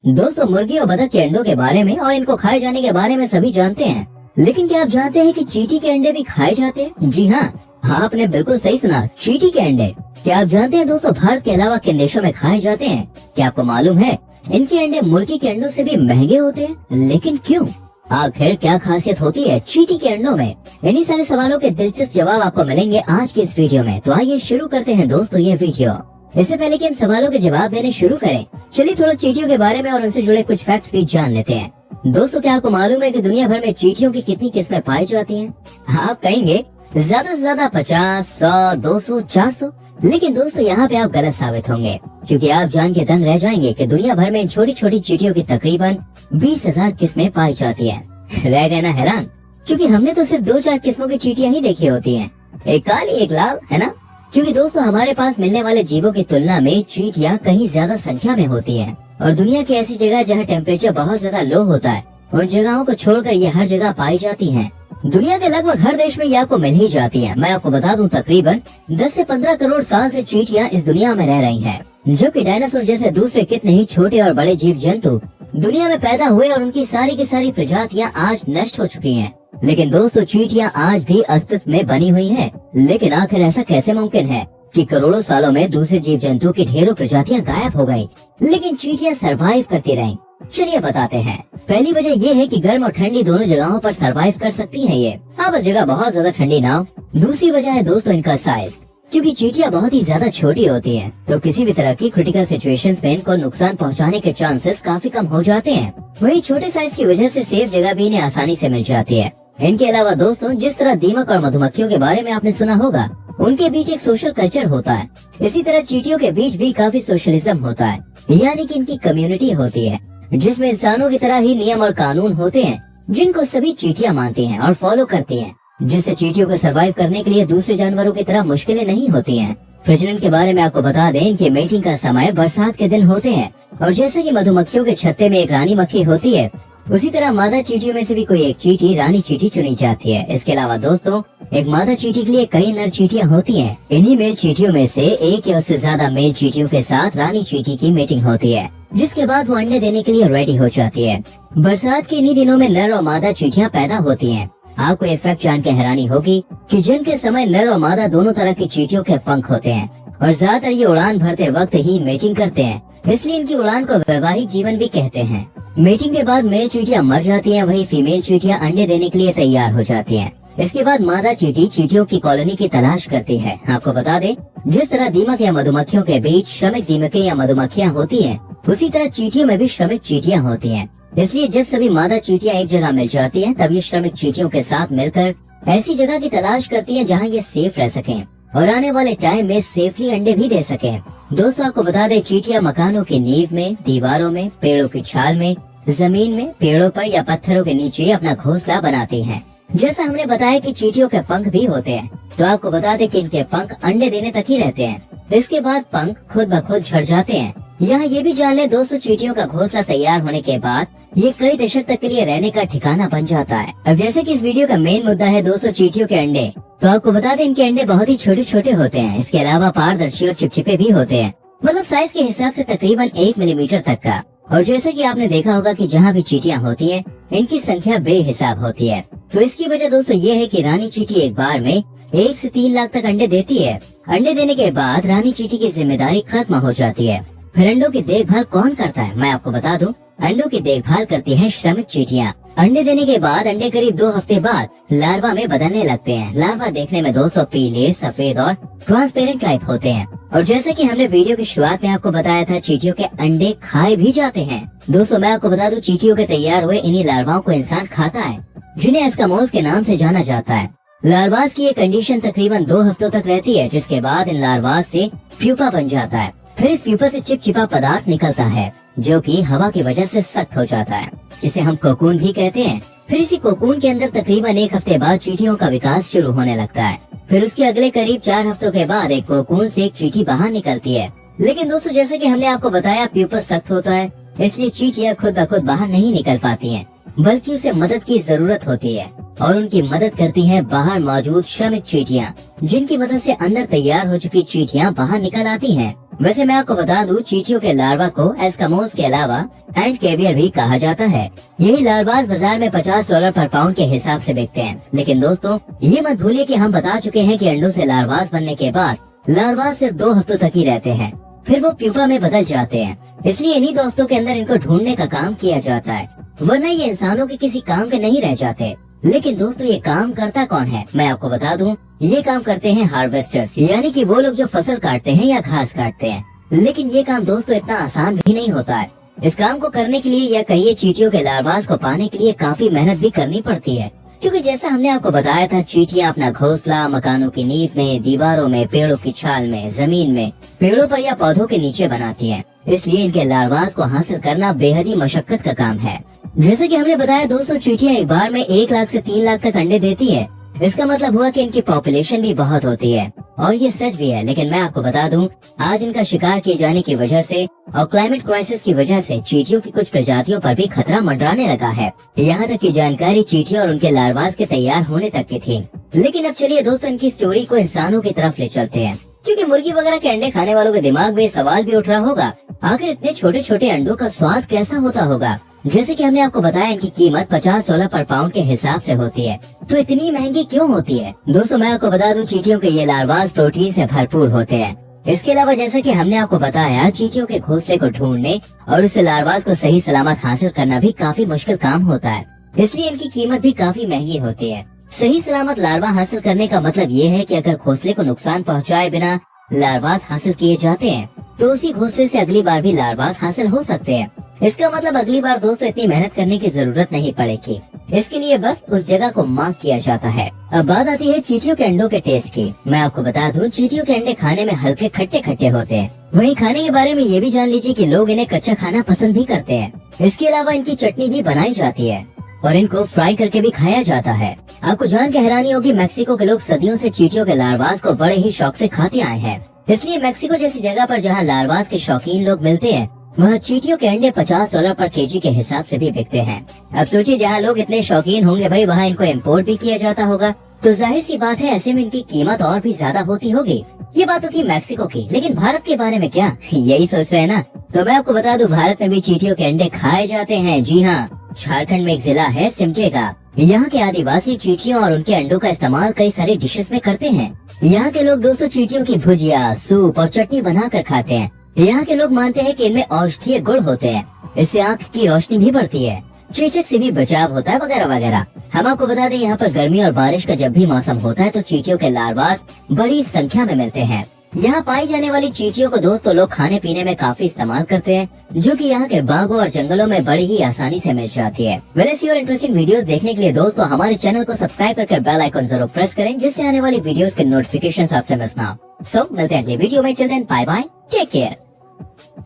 दोस्तों, मुर्गी और बतख के अंडों के बारे में और इनको खाए जाने के बारे में सभी जानते हैं, लेकिन क्या आप जानते हैं कि चींटी के अंडे भी खाए जाते हैं? जी हाँ, आपने बिल्कुल सही सुना, चींटी के अंडे। क्या आप जानते हैं दोस्तों, भारत के अलावा किन देशों में खाए जाते हैं? क्या आपको मालूम है इनके अंडे मुर्गी के अंडों से भी महंगे होते हैं? लेकिन क्यों? आखिर क्या खासियत होती है चींटी के अंडों में? इन्हीं सारे सवालों के दिलचस्प जवाब आपको मिलेंगे आज की इस वीडियो में। तो आइए शुरू करते हैं दोस्तों ये वीडियो। इससे पहले कि हम सवालों के जवाब देने शुरू करें, चलिए थोड़ा चींटियों के बारे में और उनसे जुड़े कुछ फैक्ट्स भी जान लेते हैं। दोस्तों, क्या आपको मालूम है कि दुनिया भर में चींटियों की कितनी किस्में पाई जाती हैं? आप कहेंगे ज्यादा से ज्यादा 50, 100, 200, 400। लेकिन दोस्तों, यहाँ पे आप गलत साबित होंगे, क्योंकि आप जान के दंग रह जाएंगे कि दुनिया भर में इन छोटी छोटी चींटियों की तकरीबन 20,000 किस्में पाई जाती है। रह गए ना हैरान? क्योंकि हमने तो सिर्फ 2-4 किस्मों की चींटियां ही देखी होती हैं, एक काली एक लाल, है ना? क्योंकि दोस्तों, हमारे पास मिलने वाले जीवों की तुलना में चींटियां कहीं ज्यादा संख्या में होती हैं, और दुनिया की ऐसी जगह जहाँ टेम्परेचर बहुत ज्यादा लो होता है, उन जगहों को छोड़कर ये हर जगह पाई जाती हैं। दुनिया के लगभग हर देश में ये आपको मिल ही जाती है। मैं आपको बता दूं, तकरीबन 10 से 15 करोड़ साल से चींटियां इस दुनिया में रह रही हैं, जो कि डायनासोर जैसे दूसरे कितने ही छोटे और बड़े जीव जंतु दुनिया में पैदा हुए और उनकी सारी की सारी प्रजातियां आज नष्ट हो चुकी हैं। लेकिन दोस्तों, चींटियां आज भी अस्तित्व में बनी हुई हैं। लेकिन आखिर ऐसा कैसे मुमकिन है कि करोड़ों सालों में दूसरे जीव जंतु की ढेरों प्रजातियां गायब हो गयी, लेकिन चींटियां सरवाइव करती रहीं? चलिए बताते हैं। पहली वजह ये है कि गर्म और ठंडी दोनों जगहों पर सरवाइव कर सकती हैं ये। हाँ, बस जगह बहुत ज्यादा ठंडी ना हो। दूसरी वजह है दोस्तों इनका साइज, क्योंकि चींटियां बहुत ही ज्यादा छोटी होती हैं, तो किसी भी तरह की क्रिटिकल सिचुएशंस में इनको नुकसान पहुंचाने के चांसेस काफी कम हो जाते हैं। वही छोटे साइज की वजह से सेफ जगह भी इन्हें आसानी से मिल जाती है। इनके अलावा दोस्तों, जिस तरह दीमक और मधुमक्खियों के बारे में आपने सुना होगा, उनके बीच एक सोशल कल्चर होता है। इसी तरह चींटियों के बीच भी काफी सोशलिज्म होता है, यानी कि इनकी कम्युनिटी होती है, जिसमें इंसानों की तरह ही नियम और कानून होते हैं, जिनको सभी चींटियां मानती हैं और फॉलो करती हैं, जिससे चींटियों को सरवाइव करने के लिए दूसरे जानवरों की तरह मुश्किलें नहीं होती हैं। प्रजनन के बारे में आपको बता दें कि मेटिंग का समय बरसात के दिन होते हैं, और जैसे कि मधुमक्खियों के छत्ते में एक रानी मक्खी होती है, उसी तरह मादा चींटियों में से भी कोई एक चींटी रानी चींटी चुनी जाती है। इसके अलावा दोस्तों, एक मादा चींटी के लिए कई नर चींटियां होती हैं। इन्हीं मेल चींटियों में से एक या उससे ज्यादा मेल चींटियों के साथ रानी चींटी की मीटिंग होती है, जिसके बाद वो अंडे देने के लिए रेडी हो जाती है। बरसात के इन्हीं दिनों में नर और मादा चींटियां पैदा होती हैं। आपको ये फैक्ट जान के हैरानी होगी कि जन्म के समय नर और मादा दोनों तरह की चींटियों के पंख होते हैं, और ज्यादातर ये उड़ान भरते वक्त ही मेटिंग करते हैं, इसलिए इनकी उड़ान को वैवाहिक जीवन भी कहते हैं। मेटिंग के बाद मेल चींटियां मर जाती हैं, वही फीमेल चींटियां अंडे देने के लिए तैयार हो जाती हैं। इसके बाद मादा चींटी चींटियों की कॉलोनी की तलाश करती है। आपको बता दें, जिस तरह दीमक या मधुमक्खियों के बीच श्रमिक दीमकें या मधुमक्खियां होती हैं, उसी तरह चींटियों में भी श्रमिक चींटियां होती हैं। इसलिए जब सभी मादा चींटियां एक जगह मिल जाती हैं, तब ये श्रमिक चींटियों के साथ मिलकर ऐसी जगह की तलाश करती हैं जहां ये सेफ रह सकें और आने वाले टाइम में सेफली अंडे भी दे सकें। दोस्तों, आपको बता दें, चींटियां मकानों की नींव में, दीवारों में, पेड़ों की छाल में, जमीन में, पेड़ों पर या पत्थरों के नीचे अपना घोंसला बनाती हैं। जैसा हमने बताया कि चींटियों के पंख भी होते हैं, तो आपको बता दें कि इनके पंख अंडे देने तक ही रहते हैं। इसके बाद पंख खुद ब खुद झड़ जाते हैं। यहाँ ये भी जान ले दोस्तों, चींटियों का घोंसला तैयार होने के बाद ये कई दशक तक के लिए रहने का ठिकाना बन जाता है। अब जैसे कि इस वीडियो का मेन मुद्दा है दोस्तों चींटियों के अंडे, तो आपको बता दें इनके अंडे बहुत ही छोटे छोटे होते हैं। इसके अलावा पारदर्शी और चिपचिपे भी होते हैं, मतलब साइज के हिसाब से तकरीबन 1 मिलीमीटर तक का। और जैसे कि आपने देखा होगा कि जहाँ भी चींटियां होती हैं, इनकी संख्या बेहिसाब होती है। तो इसकी वजह दोस्तों ये है कि रानी चींटी एक बार में 1 से 3 लाख तक अंडे देती है। अंडे देने के बाद रानी चींटी की जिम्मेदारी खत्म हो जाती है। फिर अंडों की देखभाल कौन करता है? मैं आपको बता दूं, अंडों की देखभाल करती हैं श्रमिक चींटियां। अंडे देने के बाद अंडे करीब 2 हफ्ते बाद लार्वा में बदलने लगते हैं। लार्वा देखने में दोस्तों पीले, सफेद और ट्रांसपेरेंट टाइप होते हैं। और जैसे कि हमने वीडियो की शुरुआत में आपको बताया था, चींटियों के अंडे खाए भी जाते हैं। दोस्तों, मैं आपको बता दूं, चींटियों के तैयार हुए इन्हीं लार्वाओं को इंसान खाता है, जिन्हें एस्कामोस के नाम से जाना जाता है। लार्वास की ये कंडीशन तकरीबन 2 हफ्तों तक रहती है, जिसके बाद इन लार्वास से प्यूपा बन जाता है। फिर इस प्यूपा से चिपचिपा पदार्थ निकलता है, जो कि हवा की वजह से सख्त हो जाता है, जिसे हम कोकून भी कहते हैं। फिर इसी कोकून के अंदर तकरीबन 1 हफ्ते बाद चींटियों का विकास शुरू होने लगता है। फिर उसके अगले करीब 4 हफ्तों के बाद एक कोकून से एक चींटी बाहर निकलती है। लेकिन दोस्तों, जैसे कि हमने आपको बताया, प्यूपा सख्त होता है, इसलिए चींटियां खुद ब खुद बाहर नहीं निकल पाती हैं, बल्कि उसे मदद की जरूरत होती है, और उनकी मदद करती हैं बाहर मौजूद श्रमिक चींटियां, जिनकी मदद से अंदर तैयार हो चुकी चींटियां बाहर निकल आती हैं। वैसे मैं आपको बता दूं, चींटियों के लार्वा को एस्कामोस के अलावा एंड केवियर भी कहा जाता है। यही लार्वास बाजार में $50 पर पाउंड के हिसाब से बिकते हैं। लेकिन दोस्तों, ये मत भूलिए कि हम बता चुके हैं कि अंडों से लार्वास बनने के बाद लार्वास सिर्फ 2 हफ्तों तक ही रहते हैं, फिर वो प्यूपा में बदल जाते हैं। इसलिए इन्हीं 2 हफ्तों के अंदर इनको ढूंढने का काम किया जाता है, वरना ये इंसानों के किसी काम के नहीं रह जाते। लेकिन दोस्तों, ये काम करता कौन है? मैं आपको बता दूं, ये काम करते हैं हार्वेस्टर्स, यानी कि वो लोग जो फसल काटते हैं या घास काटते हैं। लेकिन ये काम दोस्तों इतना आसान भी नहीं होता है। इस काम को करने के लिए या कहिए चींटियों के लार्वास को पाने के लिए काफी मेहनत भी करनी पड़ती है, क्योंकि जैसा हमने आपको बताया था, चींटियां अपना घोंसला मकानों की नींव में, दीवारों में, पेड़ों की छाल में, जमीन में, पेड़ों पर या पौधों के नीचे बनाती हैं। इसलिए इनके लार्वास को हासिल करना बेहद ही मशक्कत का काम है। जैसे कि हमने बताया दोस्तों, चींटियां एक बार में 1 लाख से 3 लाख तक अंडे देती है। इसका मतलब हुआ कि इनकी पॉपुलेशन भी बहुत होती है, और ये सच भी है। लेकिन मैं आपको बता दूं, आज इनका शिकार किए जाने की वजह से और क्लाइमेट क्राइसिस की वजह से चींटियों की कुछ प्रजातियों पर भी खतरा मंडराने लगा है। यहाँ तक की जानकारी चींटियों और उनके लार्वास के तैयार होने तक की थी। लेकिन अब चलिए दोस्तों, इनकी स्टोरी को इंसानों की तरफ ले चलते हैं, क्योंकि मुर्गी वगैरह के अंडे खाने वालों के दिमाग में सवाल भी उठ रहा होगा, आखिर इतने छोटे छोटे अंडों का स्वाद कैसा होता होगा। जैसे कि हमने आपको बताया, इनकी कीमत $50 पर पाउंड के हिसाब से होती है। तो इतनी महंगी क्यों होती है? दोस्तों, मैं आपको बता दूं, चींटियों के ये लार्वास प्रोटीन से भरपूर होते हैं। इसके अलावा जैसा कि हमने आपको बताया, चींटियों के घोंसले को ढूंढने और उससे लार्वास को सही सलामत हासिल करना भी काफी मुश्किल काम होता है। इसलिए इनकी कीमत भी काफी महंगी होती है। सही सलामत लार्वा हासिल करने का मतलब ये है कि अगर घोंसले को नुकसान पहुँचाए बिना लार्वास हासिल किए जाते हैं, तो उसी घोंसले से अगली बार भी लार्वास हासिल हो सकते हैं। इसका मतलब अगली बार दोस्तों इतनी मेहनत करने की जरूरत नहीं पड़ेगी। इसके लिए बस उस जगह को मार्क किया जाता है। अब बात आती है चींटियों के अंडों के टेस्ट की। मैं आपको बता दूं, चींटियों के अंडे खाने में हल्के खट्टे खट्टे होते हैं। वहीं खाने के बारे में ये भी जान लीजिए कि लोग इन्हें कच्चा खाना पसंद भी करते हैं। इसके अलावा इनकी चटनी भी बनाई जाती है और इनको फ्राई करके भी खाया जाता है। आपको जान के हैरानी होगी, मैक्सिको के लोग सदियों से चींटियों के लार्वास को बड़े ही शौक से खाते आए हैं। इसलिए मैक्सिको जैसी जगह पर जहाँ लार्वास के शौकीन लोग मिलते हैं, वहाँ चींटियों के अंडे $50 पर केजी के हिसाब से भी बिकते हैं। अब सोचिए, जहाँ लोग इतने शौकीन होंगे भाई, वहाँ इनको इम्पोर्ट भी किया जाता होगा, तो जाहिर सी बात है ऐसे में इनकी कीमत और भी ज्यादा होती होगी। ये बात तो थी मैक्सिको की, लेकिन भारत के बारे में क्या? यही सोच रहे हैं ना? तो मैं आपको बता दूं, भारत में भी चींटियों के अंडे खाए जाते हैं। जी हाँ, झारखंड में एक जिला है सिमडेगा। यहाँ के आदिवासी चींटियों और उनके अंडों का इस्तेमाल कई सारे डिशेस में करते हैं। यहाँ के लोग दोस्तों चींटियों की भुजिया, सूप और चटनी बना कर खाते हैं। यहाँ के लोग मानते हैं कि इनमें औषधीय गुण होते हैं, इससे आँख की रोशनी भी बढ़ती है, चेचक से भी बचाव होता है, वगैरह वगैरह। हम आपको बता दें, यहाँ पर गर्मी और बारिश का जब भी मौसम होता है तो चींटियों के लार्वास बड़ी संख्या में मिलते हैं। यहाँ पाई जाने वाली चींटियों को दोस्तों लोग खाने पीने में काफी इस्तेमाल करते हैं, जो कि यहाँ के बागों और जंगलों में बड़ी ही आसानी से मिल जाती है। ऐसी और इंटरेस्टिंग वीडियोस देखने के लिए दोस्तों हमारे चैनल को सब्सक्राइब करके बेल आइकन जरूर प्रेस करें, जिससे आने वाली वीडियोस के नोटिफिकेशन आपसे मिस ना हो। मिलते हैं अगले वीडियो में। Till then bye bye, take care.